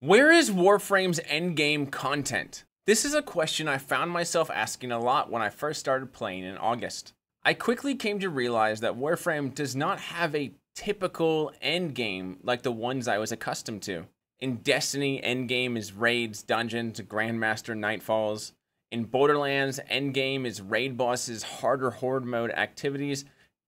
Where is Warframe's endgame content? This is a question I found myself asking a lot when I first started playing in August. I quickly came to realize that Warframe does not have a typical endgame like the ones I was accustomed to. In Destiny, endgame is raids, dungeons, Grandmaster Nightfalls. In Borderlands, endgame is raid bosses, harder horde mode activities,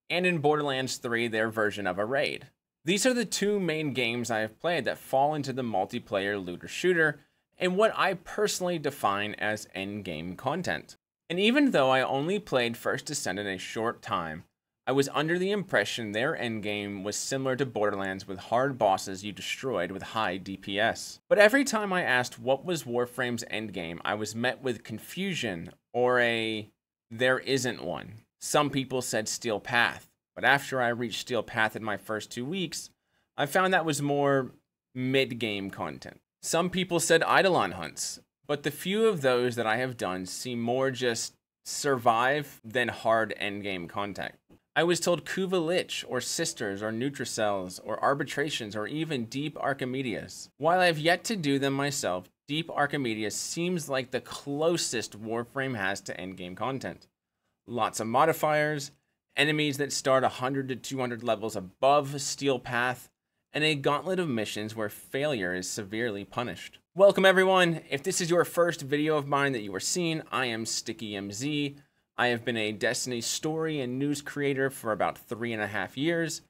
and in Borderlands 3, their version of a raid. These are the two main games I have played that fall into the multiplayer looter shooter and what I personally define as endgame content. And even though I only played First Descent in a short time, I was under the impression their endgame was similar to Borderlands with hard bosses you destroyed with high DPS. But every time I asked what was Warframe's endgame, I was met with confusion or there isn't one. Some people said Steel Path. But after I reached Steel Path in my first 2 weeks, I found that was more mid-game content. Some people said Eidolon hunts, but the few of those that I have done seem more just survive than hard endgame content. I was told Kuva Lich, or Sisters, or Nutricells, or Arbitrations, or even Deep Archimedes. While I have yet to do them myself, Deep Archimedes seems like the closest Warframe has to endgame content. Lots of modifiers, enemies that start 100 to 200 levels above Steel Path, and a gauntlet of missions where failure is severely punished. Welcome everyone! If this is your first video of mine that you are seeing, I am Sticky MZ. I have been a Destiny story and news creator for about 3.5 years.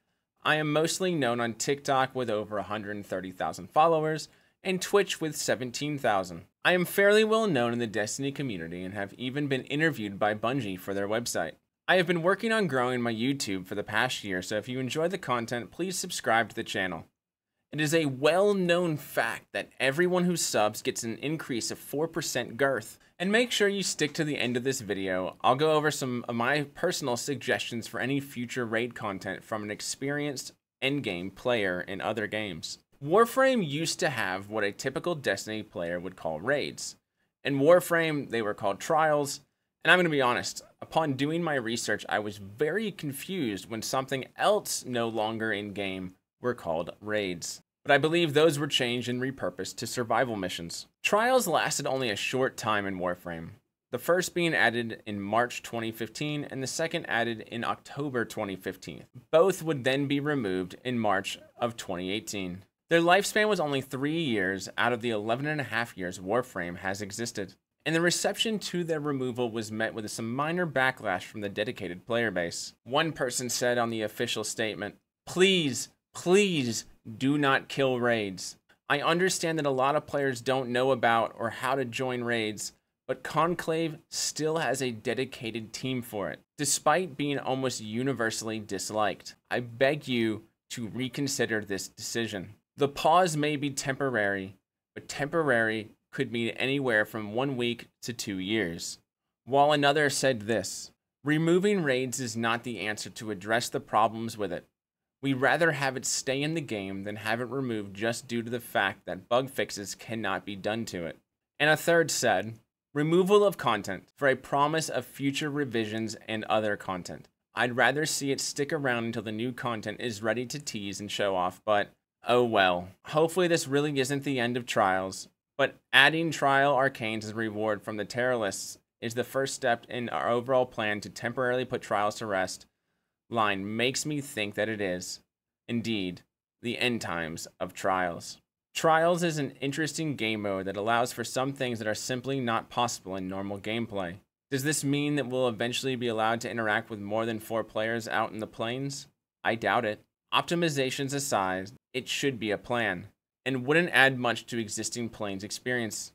I am mostly known on TikTok with over 130,000 followers, and Twitch with 17,000. I am fairly well known in the Destiny community and have even been interviewed by Bungie for their website. I have been working on growing my YouTube for the past year, so if you enjoy the content, please subscribe to the channel. It is a well-known fact that everyone who subs gets an increase of 4% girth. And make sure you stick to the end of this video. I'll go over some of my personal suggestions for any future raid content from an experienced endgame player in other games. Warframe used to have what a typical Destiny player would call raids. In Warframe, they were called trials. And I'm going to be honest, upon doing my research, I was very confused when something else no longer in-game were called raids. But I believe those were changed and repurposed to survival missions. Trials lasted only a short time in Warframe, the first being added in March 2015 and the second added in October 2015. Both would then be removed in March of 2018. Their lifespan was only 3 years out of the 11.5 years Warframe has existed. And the reception to their removal was met with some minor backlash from the dedicated player base. One person said on the official statement, "Please, please do not kill raids. I understand that a lot of players don't know about or how to join raids, but Conclave still has a dedicated team for it, despite being almost universally disliked. I beg you to reconsider this decision. The pause may be temporary, but temporary could mean anywhere from 1 week to 2 years." While another said this, "Removing raids is not the answer to address the problems with it. We'd rather have it stay in the game than have it removed just due to the fact that bug fixes cannot be done to it." And a third said, "Removal of content for a promise of future revisions and other content. I'd rather see it stick around until the new content is ready to tease and show off, but oh well. Hopefully this really isn't the end of Trials. But adding Trial Arcanes as a reward from the terrorists is the first step in our overall plan to temporarily put Trials to rest. Line makes me think that it is, indeed, the end times of Trials." Trials is an interesting game mode that allows for some things that are simply not possible in normal gameplay. Does this mean that we'll eventually be allowed to interact with more than 4 players out in the plains? I doubt it. Optimizations aside, it should be a plan, and wouldn't add much to existing plains experience.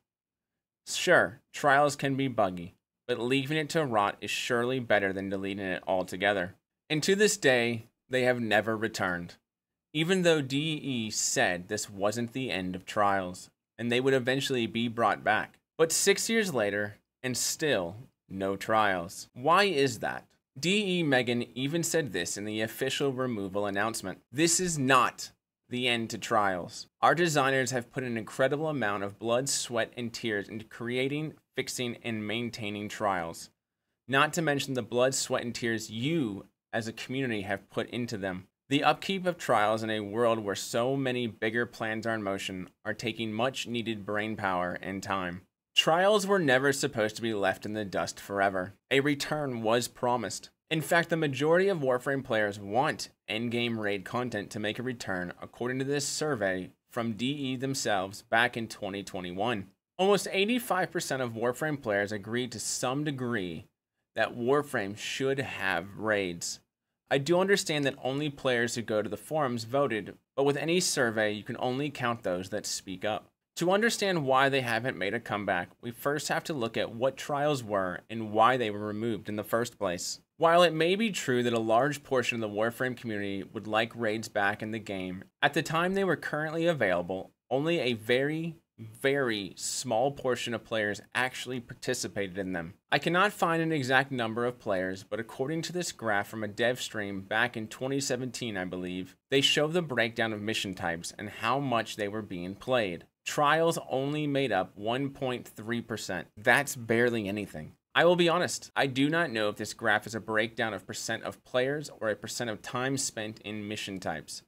Sure, Trials can be buggy, but leaving it to rot is surely better than deleting it altogether. And to this day, they have never returned. Even though DE said this wasn't the end of Trials, and they would eventually be brought back. But 6 years later, and still, no Trials. Why is that? DE Megan even said this in the official removal announcement. "This is not the end to Trials. Our designers have put an incredible amount of blood, sweat, and tears into creating, fixing, and maintaining Trials. Not to mention the blood, sweat, and tears you, as a community, have put into them. The upkeep of trials in a world where so many bigger plans are in motion are taking much needed brain power and time. Trials were never supposed to be left in the dust forever. A return was promised. In fact, the majority of Warframe players want endgame raid content to make a return, according to this survey from DE themselves back in 2021. Almost 85% of Warframe players agreed to some degree that Warframe should have raids. I do understand that only players who go to the forums voted, but with any survey, you can only count those that speak up. To understand why they haven't made a comeback, we first have to look at what trials were and why they were removed in the first place. While it may be true that a large portion of the Warframe community would like raids back in the game, at the time they were currently available, only a very small portion of players actually participated in them. I cannot find an exact number of players, but according to this graph from a dev stream back in 2017, I believe, they show the breakdown of mission types and how much they were being played. Trials only made up 1.3%. That's barely anything. I will be honest, I do not know if this graph is a breakdown of percent of players or a percent of time spent in mission types,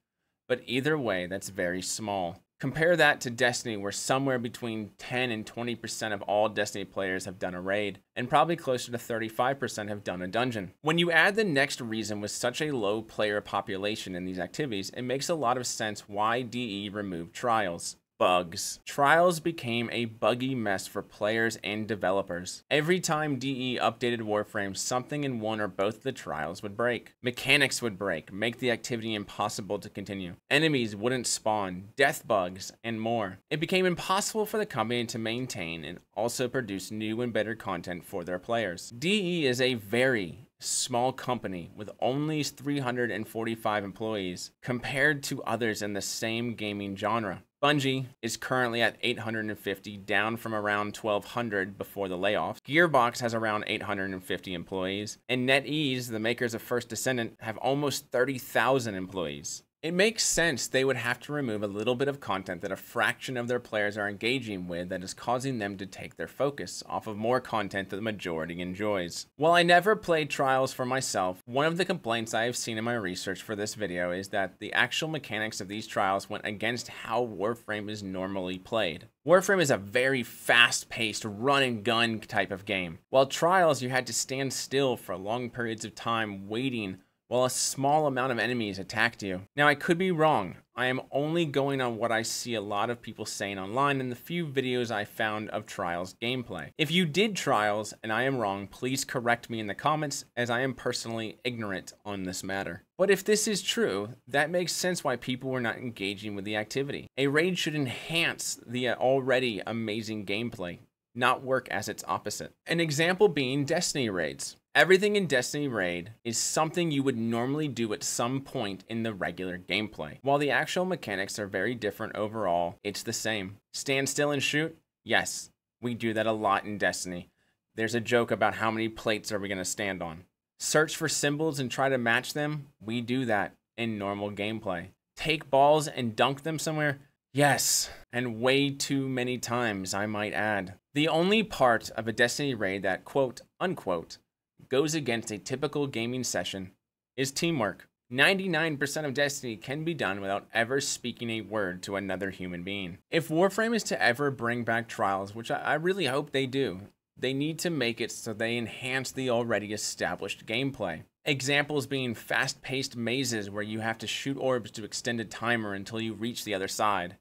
but either way, that's very small. Compare that to Destiny, where somewhere between 10 and 20% of all Destiny players have done a raid, and probably closer to 35% have done a dungeon. When you add the next reason with such a low player population in these activities, it makes a lot of sense why DE removed trials. Bugs. Trials became a buggy mess for players and developers. Every time DE updated Warframe, something in one or both of the trials would break. Mechanics would break, make the activity impossible to continue. Enemies wouldn't spawn, death bugs, and more. It became impossible for the company to maintain and also produce new and better content for their players. DE is a very small company with only 345 employees compared to others in the same gaming genre. Bungie is currently at 850, down from around 1,200 before the layoffs. Gearbox has around 850 employees, and NetEase, the makers of First Descendant, have almost 30,000 employees. It makes sense they would have to remove a little bit of content that a fraction of their players are engaging with that is causing them to take their focus off of more content that the majority enjoys. While I never played Trials for myself, one of the complaints I have seen in my research for this video is that the actual mechanics of these trials went against how Warframe is normally played. Warframe is a very fast-paced run-and-gun type of game, while Trials you had to stand still for long periods of time waiting while a small amount of enemies attacked you. Now, I could be wrong. I am only going on what I see a lot of people saying online in the few videos I found of Trials gameplay. If you did Trials and I am wrong, please correct me in the comments, as I am personally ignorant on this matter. But if this is true, that makes sense why people were not engaging with the activity. A raid should enhance the already amazing gameplay, not work as its opposite. An example being Destiny raids. Everything in Destiny raid is something you would normally do at some point in the regular gameplay. While the actual mechanics are very different overall, it's the same. Stand still and shoot? Yes, we do that a lot in Destiny. There's a joke about how many plates are we going to stand on. Search for symbols and try to match them? We do that in normal gameplay. Take balls and dunk them somewhere? Yes, and way too many times, I might add. The only part of a Destiny raid that, quote, unquote, goes against a typical gaming session is teamwork. 99% of Destiny can be done without ever speaking a word to another human being. If Warframe is to ever bring back Trials, which I really hope they do, they need to make it so they enhance the already established gameplay. Examples being fast-paced mazes where you have to shoot orbs to extend a timer until you reach the other side.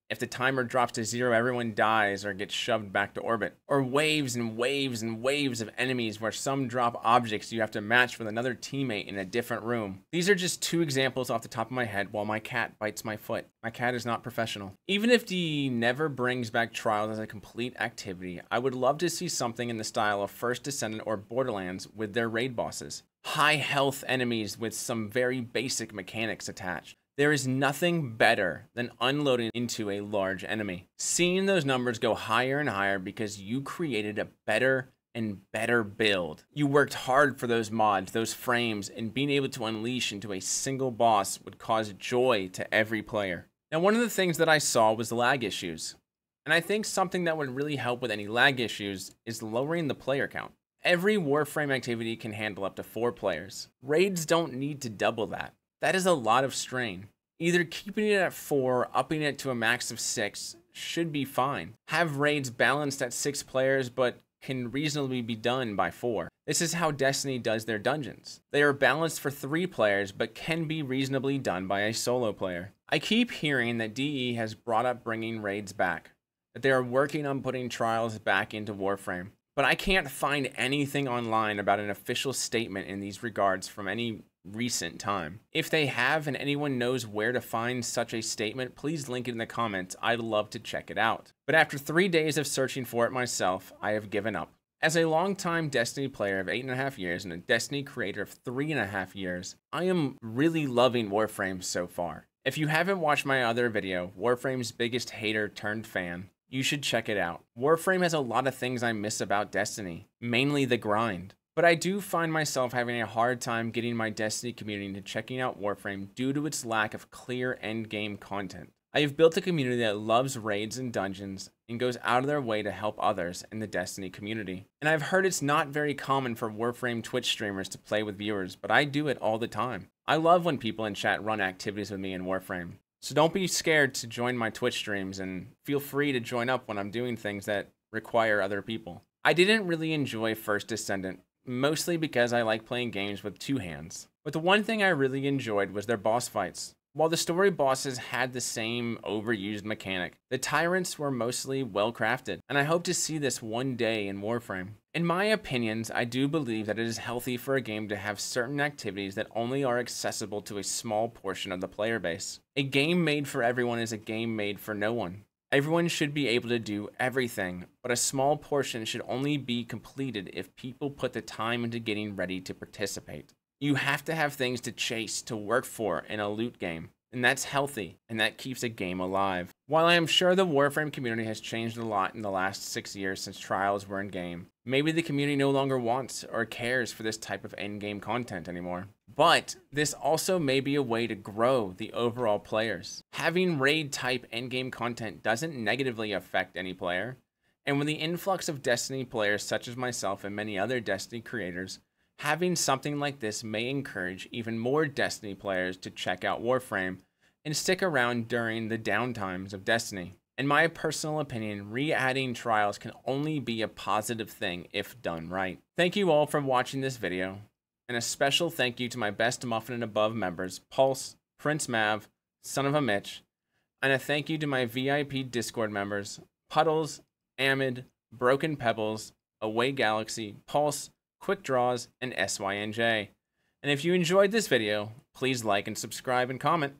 If the timer drops to 0, everyone dies or gets shoved back to orbit. Or waves and waves and waves of enemies where some drop objects you have to match with another teammate in a different room. These are just 2 examples off the top of my head while my cat bites my foot. My cat is not professional. Even if DE never brings back Trials as a complete activity, I would love to see something in the style of First Descendant or Borderlands with their raid bosses. High health enemies with some very basic mechanics attached. There is nothing better than unloading into a large enemy. Seeing those numbers go higher and higher because you created a better and better build. You worked hard for those mods, those frames, and being able to unleash into a single boss would cause joy to every player. Now, one of the things that I saw was lag issues. And I think something that would really help with any lag issues is lowering the player count. Every Warframe activity can handle up to 4 players. Raids don't need to double that. That is a lot of strain. Either keeping it at 4, upping it to a max of 6 should be fine. Have raids balanced at 6 players, but can reasonably be done by 4. This is how Destiny does their dungeons. They are balanced for 3 players, but can be reasonably done by a solo player. I keep hearing that DE has brought up bringing raids back, that they are working on putting trials back into Warframe. But I can't find anything online about an official statement in these regards from any recent time. If they have and anyone knows where to find such a statement, please link it in the comments. I'd love to check it out. But after 3 days of searching for it myself, I have given up. As a longtime Destiny player of 8.5 years and a Destiny creator of 3.5 years, I am really loving Warframe so far. If you haven't watched my other video, Warframe's biggest hater turned fan, you should check it out. Warframe has a lot of things I miss about Destiny, mainly the grind. But I do find myself having a hard time getting my Destiny community into checking out Warframe due to its lack of clear endgame content. I have built a community that loves raids and dungeons and goes out of their way to help others in the Destiny community. And I've heard it's not very common for Warframe Twitch streamers to play with viewers, but I do it all the time. I love when people in chat run activities with me in Warframe. So don't be scared to join my Twitch streams, and feel free to join up when I'm doing things that require other people. I didn't really enjoy First Descendant, mostly because I like playing games with 2 hands. But the one thing I really enjoyed was their boss fights. While the story bosses had the same overused mechanic, the tyrants were mostly well crafted, and I hope to see this one day in Warframe. In my opinions, I do believe that it is healthy for a game to have certain activities that only are accessible to a small portion of the player base. A game made for everyone is a game made for no one. Everyone should be able to do everything, but a small portion should only be completed if people put the time into getting ready to participate. You have to have things to chase, to work for in a loot game, and that's healthy, and that keeps a game alive. While I am sure the Warframe community has changed a lot in the last 6 years since trials were in game, maybe the community no longer wants or cares for this type of endgame content anymore. But this also may be a way to grow the overall players. Having raid type endgame content doesn't negatively affect any player, and with the influx of Destiny players such as myself and many other Destiny creators, having something like this may encourage even more Destiny players to check out Warframe and stick around during the downtimes of Destiny. In my personal opinion, re-adding trials can only be a positive thing if done right. Thank you all for watching this video, and a special thank you to my Best Muffin and Above members, Pulse, Prince Mav, Son of a Mitch, and a thank you to my VIP Discord members, Puddles, Amid, Broken Pebbles, Away Galaxy, Pulse, Quick Draws, and SYNJ. And if you enjoyed this video, please like and subscribe and comment.